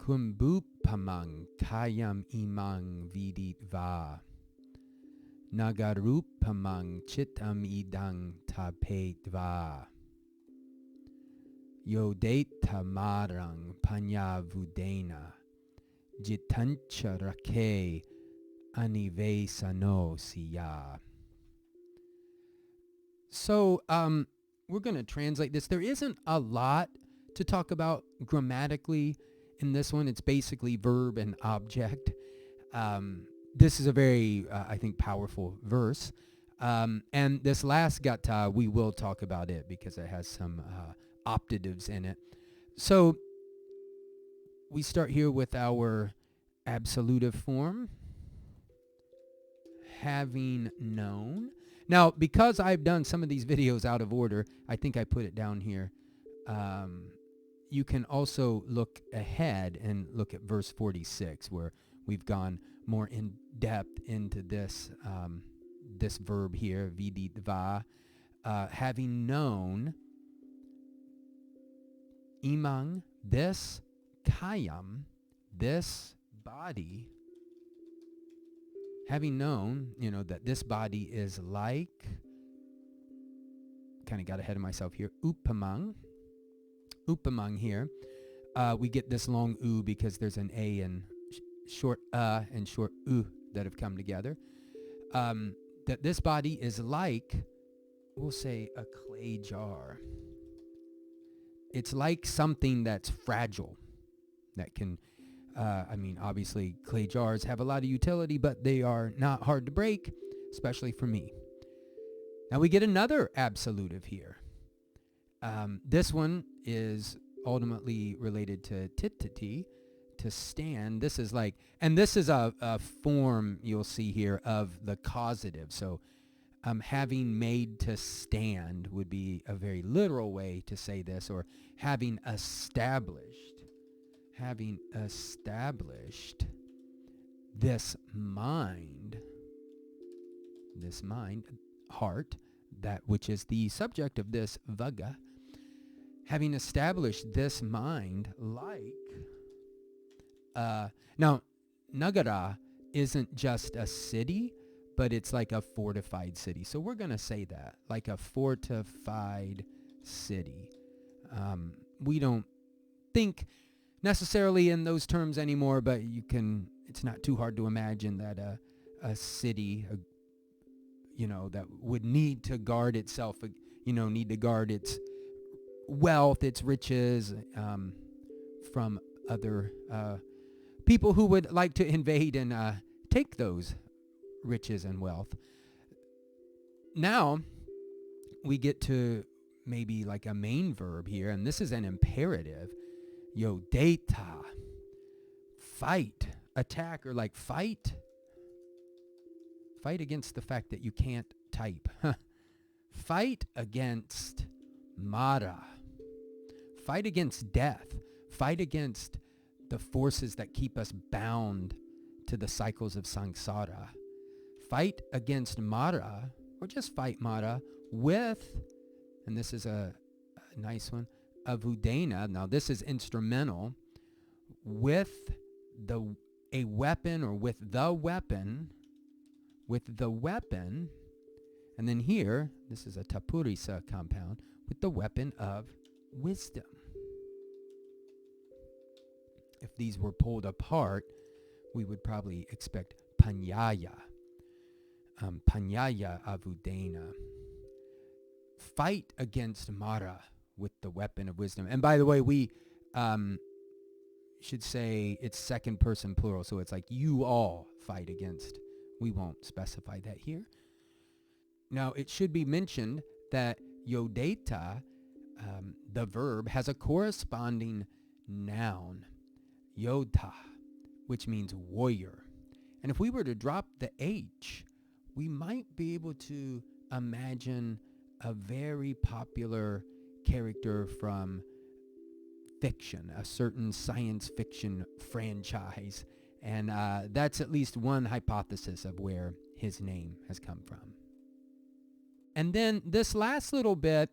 Kumbhūpamaṃ kāyamimaṃ viditvā, nagarūpamaṃ cittamidaṃ ṭhapetvā, Yodhetha māraṃ paññāvudhena, jitañca rakkhe, anivesano siyā. So we're going to translate this. There isn't a lot to talk about grammatically in this one. It's basically verb and object. This is a very, I think, powerful verse. And this last gata, we will talk about it because it has some optatives in it. So we start here with our absolutive form. Having known. Now, because I've done some of these videos out of order, I think I put it down here. You can also look ahead and look at verse 46, where we've gone more in depth into this this verb here, viditvā, having known, imaṃ, this kāyaṃ, this body, having known, that this body is like, kind of got ahead of myself here, upamaṃ here. We get this long u because there's an a and short and short u that have come together. That this body is like, we'll say, a clay jar. It's like something that's fragile, that can, obviously clay jars have a lot of utility, but they are not hard to break, especially for me. Now we get another absolutive here. This one is ultimately related to tiṭṭhati, to stand. This is like, and this is a form you'll see here of the causative. So having made to stand would be a very literal way to say this, or having established this mind, heart, that which is the subject of this vagga, having established this mind like, now, nagara isn't just a city, but it's like a fortified city. So we're going to say that, like a fortified city. We don't think necessarily in those terms anymore, but it's not too hard to imagine that a city, that would need to guard itself, need to guard its wealth, its riches, from other people who would like to invade and take those riches and wealth. Now we get to maybe like a main verb here, and this is an imperative. Yodhetha, fight, attack, or like fight against the fact that you can't type. Fight against māraṃ. Fight against death. Fight against the forces that keep us bound to the cycles of samsara. Fight against māraṃ, or just fight māraṃ with, and this is a nice one, avudhena. Now this is instrumental, with a weapon, or with the weapon, and then here, this is a tapurisa compound, with the weapon of wisdom. If these were pulled apart, we would probably expect paññāvudhena, avudhena. Fight against māraṃ with the weapon of wisdom. And by the way, we should say it's second person plural, so it's like you all fight against. We won't specify that here. Now, it should be mentioned that Yodhetha, the verb, has a corresponding noun, Yodhetha, which means warrior. And if we were to drop the H, we might be able to imagine a very popular character from fiction, a certain science fiction franchise. And that's at least one hypothesis of where his name has come from. And then this last little bit,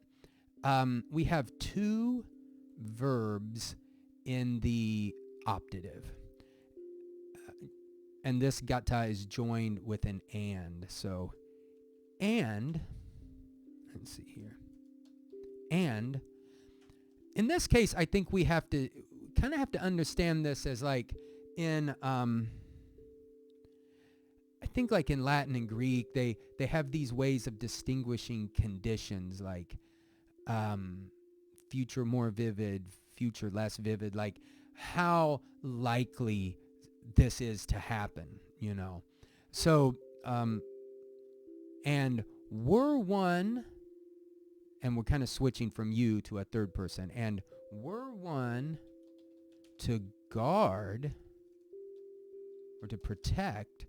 we have two verbs in the optative. And this gata is joined with an and. So, and, let's see here. And, in this case, I think we have to kind of have to understand this as like in, I think like in Latin and Greek, they have these ways of distinguishing conditions, like future more vivid, future less vivid, like how likely this is to happen, you know. So, and were one, and we're kind of switching from you to a third person, and were one to guard or to protect,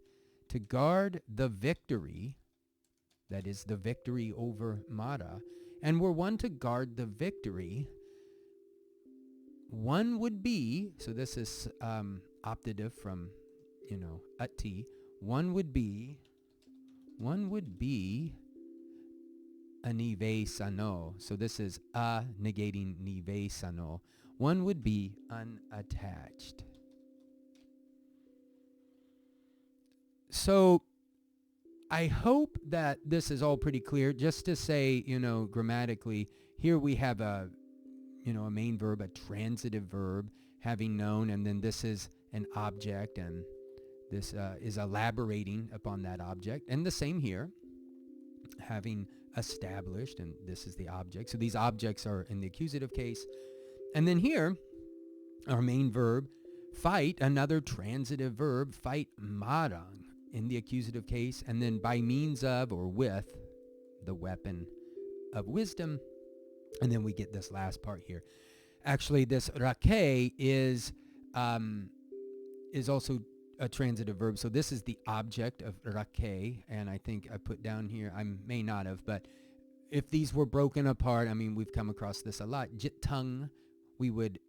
to guard the victory, that is the victory over Mara, and were one to guard the victory, one would be, so this is optative from, you know, atti, one would be anivesano. So this is a negating nivesano. One would be unattached. So I hope that this is all pretty clear. Just to say, you know, grammatically, here we have a, you know, a main verb, a transitive verb, having known, and then this is an object, and this is elaborating upon that object. And the same here, having established, and this is the object. So these objects are in the accusative case. And then here, our main verb, fight, another transitive verb, fight māraṃ in the accusative case, and then by means of or with the weapon of wisdom. And then we get this last part here. Actually, this rakkhe is also a transitive verb. So this is the object of rakkhe, and I think I put down here, I may not have, but if these were broken apart, I mean, we've come across this a lot. Cittaṃ, we would,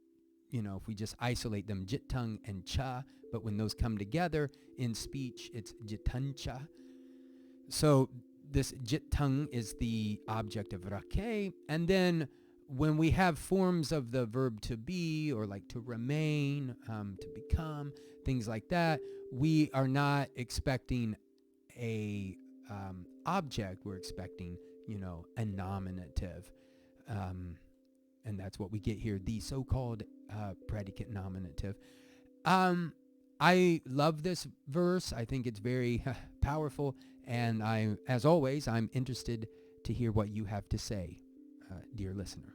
you know, if we just isolate them, cittaṃ and ca, but when those come together in speech, it's jitañca. So this cittaṃ is the object of rakkhe, and then when we have forms of the verb to be, or like to remain, to become, things like that, we are not expecting a object. We're expecting, you know, a nominative. And that's what we get here, the so-called predicate nominative. I love this verse. I think it's very powerful. And as always, I'm interested to hear what you have to say, dear listener.